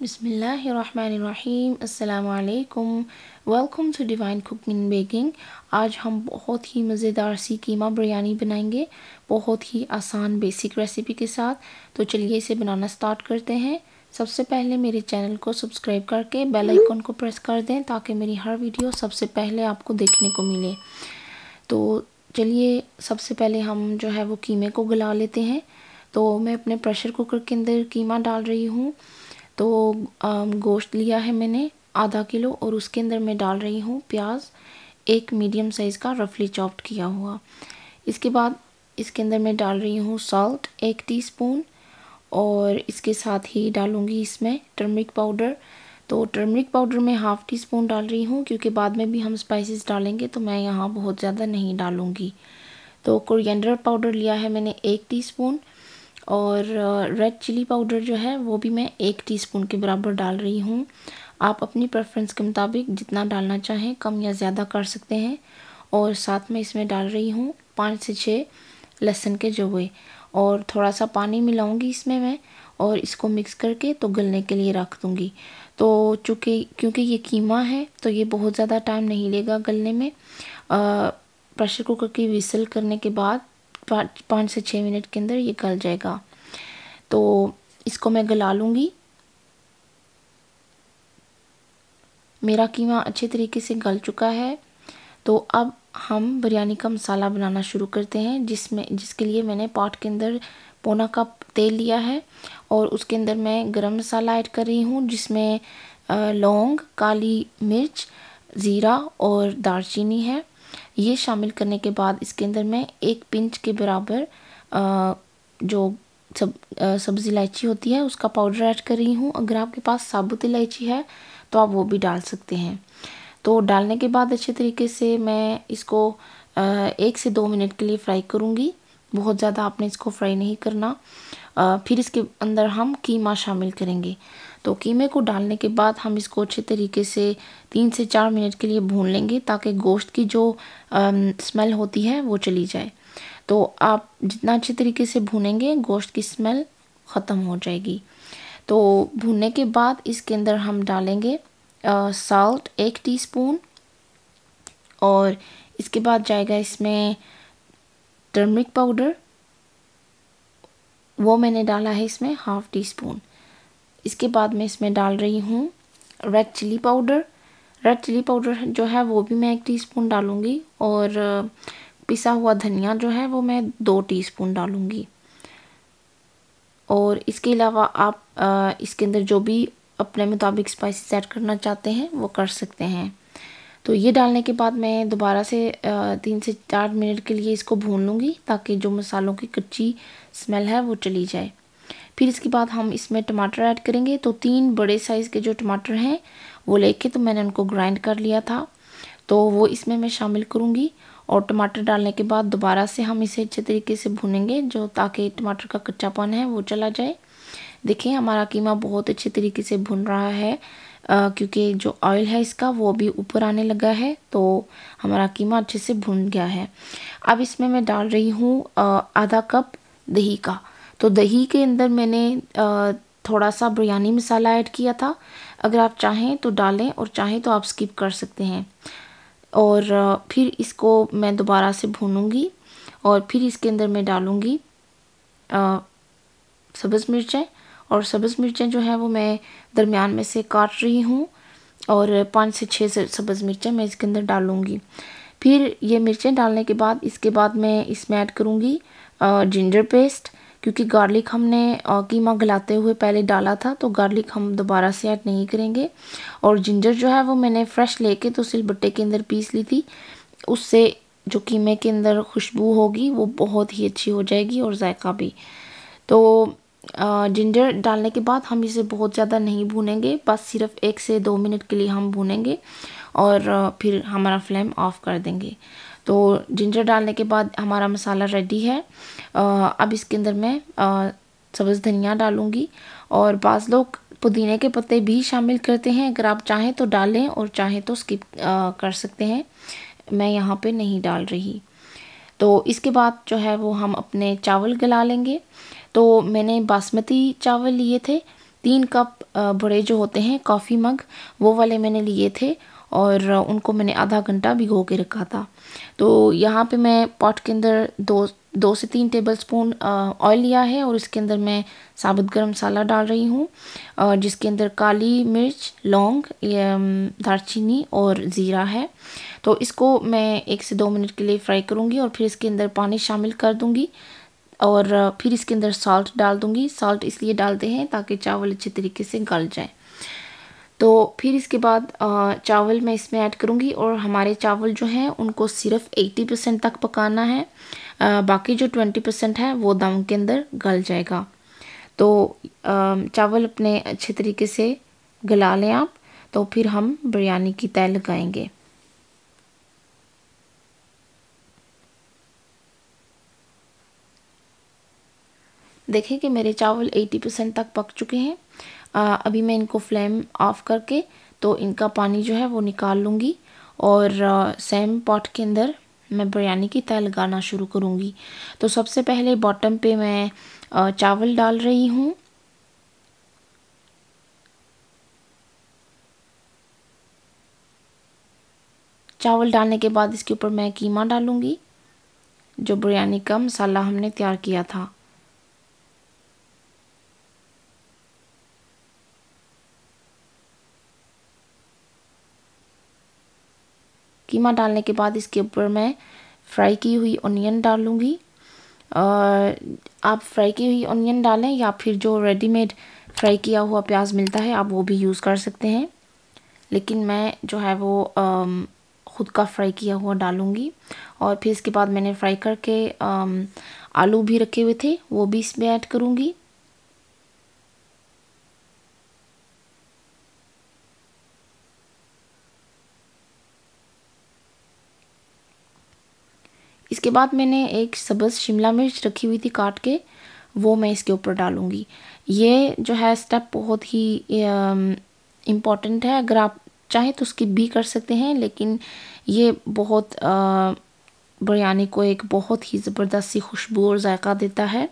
बिस्मिल्लाहिर्रहमानिर्रहीम। अस्सलामु अलैकुम। Welcome to divine cooking baking. आज हम बहुत ही मज़ेदार सी कीमा बिरयानी बनाएंगे, बहुत ही आसान बेसिक रेसिपी के साथ। तो चलिए इसे बनाना स्टार्ट करते हैं। सबसे पहले मेरे चैनल को सब्सक्राइब करके बेल आइकन को प्रेस कर दें ताकि मेरी हर वीडियो सबसे पहले आपको देखने को मिले। तो चलिए सबसे पहले हम जो है वो कीमे को गला लेते हैं। तो मैं अपने प्रेशर कुकर के अंदर कीमा डाल रही हूँ। तो गोश्त लिया है मैंने आधा किलो और उसके अंदर मैं डाल रही हूँ प्याज, एक मीडियम साइज़ का रफली चॉप्ड किया हुआ। इसके बाद इसके अंदर मैं डाल रही हूँ सॉल्ट 1 टीस्पून और इसके साथ ही डालूँगी इसमें टर्मरिक पाउडर। तो टर्मरिक पाउडर मैं हाफ़ टी स्पून डाल रही हूँ क्योंकि बाद में भी हम स्पाइसेस डालेंगे तो मैं यहाँ बहुत ज़्यादा नहीं डालूँगी। तो कोरिएंडर पाउडर लिया है मैंने 1 टीस्पून और रेड चिली पाउडर जो है वो भी मैं 1 टीस्पून के बराबर डाल रही हूँ। आप अपनी प्रेफरेंस के मुताबिक जितना डालना चाहें कम या ज़्यादा कर सकते हैं। और साथ में इसमें डाल रही हूँ 5 से 6 लहसुन के जवे और थोड़ा सा पानी मिलाऊंगी इसमें मैं और इसको मिक्स करके तो गलने के लिए रख दूँगी। तो क्योंकि ये कीमा है तो ये बहुत ज़्यादा टाइम नहीं लेगा गलने में। प्रेशर कुकर की विसल करने के बाद 5 से 6 मिनट के अंदर ये गल जाएगा। तो इसको मैं गला लूँगी। मेरा कीमा अच्छे तरीके से गल चुका है। तो अब हम बिरयानी का मसाला बनाना शुरू करते हैं जिसके लिए मैंने पॉट के अंदर पौना कप तेल लिया है और उसके अंदर मैं गरम मसाला ऐड कर रही हूँ जिसमें लौंग, काली मिर्च, ज़ीरा और दालचीनी है। ये शामिल करने के बाद इसके अंदर मैं 1 पिंच के बराबर जो सब्ज़ी इलायची होती है उसका पाउडर ऐड कर रही हूँ। अगर आपके पास साबुत इलायची है तो आप वो भी डाल सकते हैं। तो डालने के बाद अच्छे तरीके से मैं इसको 1 से 2 मिनट के लिए फ्राई करूँगी। बहुत ज़्यादा आपने इसको फ्राई नहीं करना। फिर इसके अंदर हम कीमा शामिल करेंगे। तो कीमे को डालने के बाद हम इसको अच्छे तरीके से 3 से 4 मिनट के लिए भून लेंगे ताकि गोश्त की जो स्मेल होती है वो चली जाए। तो आप जितना अच्छे तरीके से भूनेंगे गोश्त की स्मेल ख़त्म हो जाएगी। तो भूनने के बाद इसके अंदर हम डालेंगे सॉल्ट 1 टीस्पून और इसके बाद जाएगा इसमें टर्मरिक पाउडर, वो मैंने डाला है इसमें हाफ़ टी स्पून। इसके बाद मैं इसमें डाल रही हूँ red chilli powder. Red chilli powder जो है वो भी मैं 1 टीस्पून डालूँगी और पिसा हुआ धनिया जो है वो मैं 2 टीस्पून डालूँगी। और इसके अलावा आप इसके अंदर जो भी अपने मुताबिक स्पाइसेस ऐड करना चाहते हैं वो कर सकते हैं। तो ये डालने के बाद मैं दोबारा से 3 से 4 मिनट के लिए इसको भून लूँगी ताकि जो मसालों की कच्ची स्मेल है वो चली जाए। फिर इसके बाद हम इसमें टमाटर ऐड करेंगे। तो 3 बड़े साइज़ के जो टमाटर हैं वो लेके तो मैंने उनको ग्राइंड कर लिया था तो वो इसमें मैं शामिल करूँगी। और टमाटर डालने के बाद दोबारा से हम इसे अच्छे तरीके से भूनेंगे जो ताकि टमाटर का कच्चापन है वो चला जाए। देखिए हमारा कीमा बहुत अच्छे तरीके से भुन रहा है क्योंकि जो ऑयल है इसका वो भी ऊपर आने लगा है। तो हमारा कीमा अच्छे से भुन गया है। अब इसमें मैं डाल रही हूँ आधा कप दही का। तो दही के अंदर मैंने थोड़ा सा बिरयानी मसाला ऐड किया था। अगर आप चाहें तो डालें और चाहें तो आप स्किप कर सकते हैं। और फिर इसको मैं दोबारा से भूनूंगी और फिर इसके अंदर मैं डालूंगी सब्ज़ मिर्चें। और सब्ज़ मिर्चें जो है वो मैं दरमियान में से काट रही हूँ और 5 से 6 सब्ज़ मिर्चें मैं इसके अंदर डालूँगी। फिर ये मिर्चें डालने के बाद इसके बाद मैं इसमें ऐड करूँगी जिंजर पेस्ट क्योंकि गार्लिक हमने कीमा गलाते हुए पहले डाला था तो गार्लिक हम दोबारा से ऐड नहीं करेंगे। और जिंजर जो है वो मैंने फ्रेश लेके तो सिलबट्टे के अंदर पीस ली थी। उससे जो कीमे के अंदर खुशबू होगी वो बहुत ही अच्छी हो जाएगी और जायका भी। तो जिंजर डालने के बाद हम इसे बहुत ज़्यादा नहीं भूनेंगे, बस सिर्फ 1 से 2 मिनट के लिए हम भूनेंगे और फिर हमारा फ्लेम ऑफ कर देंगे। तो जिंजर डालने के बाद हमारा मसाला रेडी है। अब इसके अंदर मैं सब्ज़ धनिया डालूँगी और बाज़ लोग पुदीने के पत्ते भी शामिल करते हैं। अगर आप चाहें तो डालें और चाहें तो स्किप कर सकते हैं। मैं यहाँ पे नहीं डाल रही। तो इसके बाद जो है वो हम अपने चावल गला लेंगे। तो मैंने बासमती चावल लिए थे 3 कप बड़े जो होते हैं कॉफ़ी मग, वो वाले मैंने लिए थे और उनको मैंने आधा घंटा भिगो के रखा था। तो यहाँ पे मैं पॉट के अंदर 2 से 3 टेबलस्पून ऑयल लिया है और इसके अंदर मैं साबुत गरम मसाला डाल रही हूँ, जिसके अंदर काली मिर्च, लौंग, दालचीनी और ज़ीरा है। तो इसको मैं 1 से 2 मिनट के लिए फ्राई करूँगी और फिर इसके अंदर पानी शामिल कर दूँगी और फिर इसके अंदर सॉल्ट डाल दूँगी। सॉल्ट इसलिए डालते हैं ताकि चावल अच्छे तरीके से गल जाए। तो फिर इसके बाद चावल मैं इसमें ऐड करूँगी और हमारे चावल जो हैं उनको सिर्फ 80% तक पकाना है, बाकी जो 20% है वो दम के अंदर गल जाएगा। तो चावल अपने अच्छे तरीके से गला लें आप, तो फिर हम बिरयानी की तय लगाएंगे। देखें कि मेरे चावल 80% तक पक चुके हैं। अभी मैं इनको फ्लेम ऑफ करके तो इनका पानी जो है वो निकाल लूँगी और सेम पॉट के अंदर मैं बिरयानी की तय लगाना शुरू करूँगी। तो सबसे पहले बॉटम पे मैं चावल डाल रही हूँ। चावल डालने के बाद इसके ऊपर मैं कीमा डालूँगी, जो बिरयानी का मसाला हमने तैयार किया था। कीमा डालने के बाद इसके ऊपर मैं फ्राई की हुई ऑनियन डालूँगी। आप फ्राई की हुई ऑनियन डालें या फिर जो रेडीमेड फ्राई किया हुआ प्याज मिलता है आप वो भी यूज़ कर सकते हैं, लेकिन मैं जो है वो ख़ुद का फ्राई किया हुआ डालूँगी। और फिर इसके बाद मैंने फ्राई करके आलू भी रखे हुए थे वो भी इसमें ऐड करूँगी। इसके बाद मैंने एक सब्ज़ शिमला मिर्च रखी हुई थी काट के, वो मैं इसके ऊपर डालूँगी। ये जो है स्टेप बहुत ही इम्पॉर्टेंट है, अगर आप चाहें तो स्किप भी कर सकते हैं, लेकिन ये बहुत बिरयानी को एक बहुत ही ज़बरदस्त सी खुशबू और जायका देता है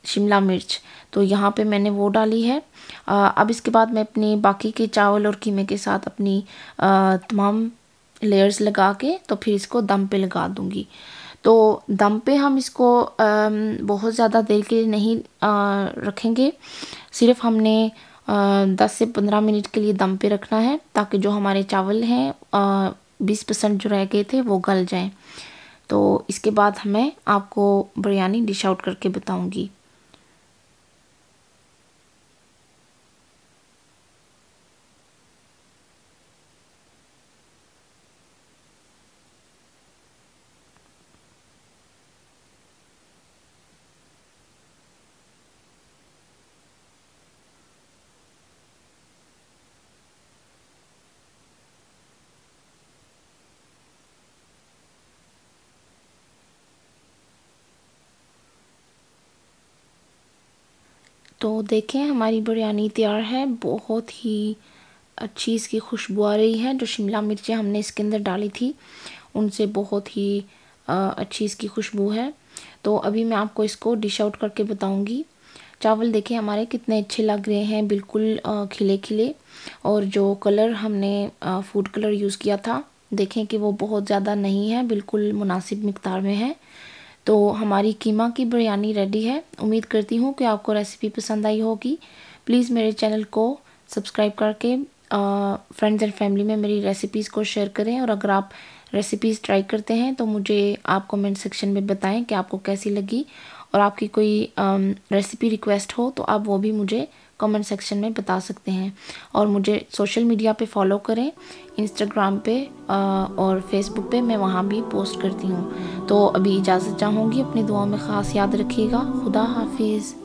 शिमला मिर्च। तो यहाँ पे मैंने वो डाली है। अब इसके बाद मैं अपनी बाकी के चावल और कीमे के साथ अपनी तमाम लेयर्स लगा के तो फिर इसको दम पे लगा दूँगी। तो दम पे हम इसको बहुत ज़्यादा देर के लिए नहीं रखेंगे, सिर्फ हमने 10 से 15 मिनट के लिए दम पे रखना है ताकि जो हमारे चावल हैं 20% जो रह गए थे वो गल जाएं। तो इसके बाद मैं आपको बिरयानी डिश आउट करके बताऊँगी। तो देखें हमारी बिरयानी तैयार है, बहुत ही अच्छी इसकी खुशबू आ रही है। जो शिमला मिर्चें हमने इसके अंदर डाली थी उनसे बहुत ही अच्छी इसकी खुशबू है। तो अभी मैं आपको इसको डिश आउट करके बताऊंगी। चावल देखें हमारे कितने अच्छे लग रहे हैं, बिल्कुल खिले खिले, और जो कलर हमने फूड कलर यूज़ किया था देखें कि वो बहुत ज़्यादा नहीं है, बिल्कुल मुनासिब मिक़दार में है। तो हमारी कीमा की बिरयानी रेडी है। उम्मीद करती हूँ कि आपको रेसिपी पसंद आई होगी। प्लीज़ मेरे चैनल को सब्सक्राइब करके फ्रेंड्स एंड फैमिली में मेरी रेसिपीज़ को शेयर करें, और अगर आप रेसिपीज़ ट्राई करते हैं तो मुझे आप कमेंट सेक्शन में बताएं कि आपको कैसी लगी, और आपकी कोई रेसिपी रिक्वेस्ट हो तो आप वो भी मुझे कमेंट सेक्शन में बता सकते हैं। और मुझे सोशल मीडिया पे फॉलो करें, इंस्टाग्राम पे और फेसबुक पे मैं वहाँ भी पोस्ट करती हूँ। तो अभी इजाज़त चाहूँगी, अपनी दुआ में ख़ास याद रखिएगा। खुदा हाफिज़।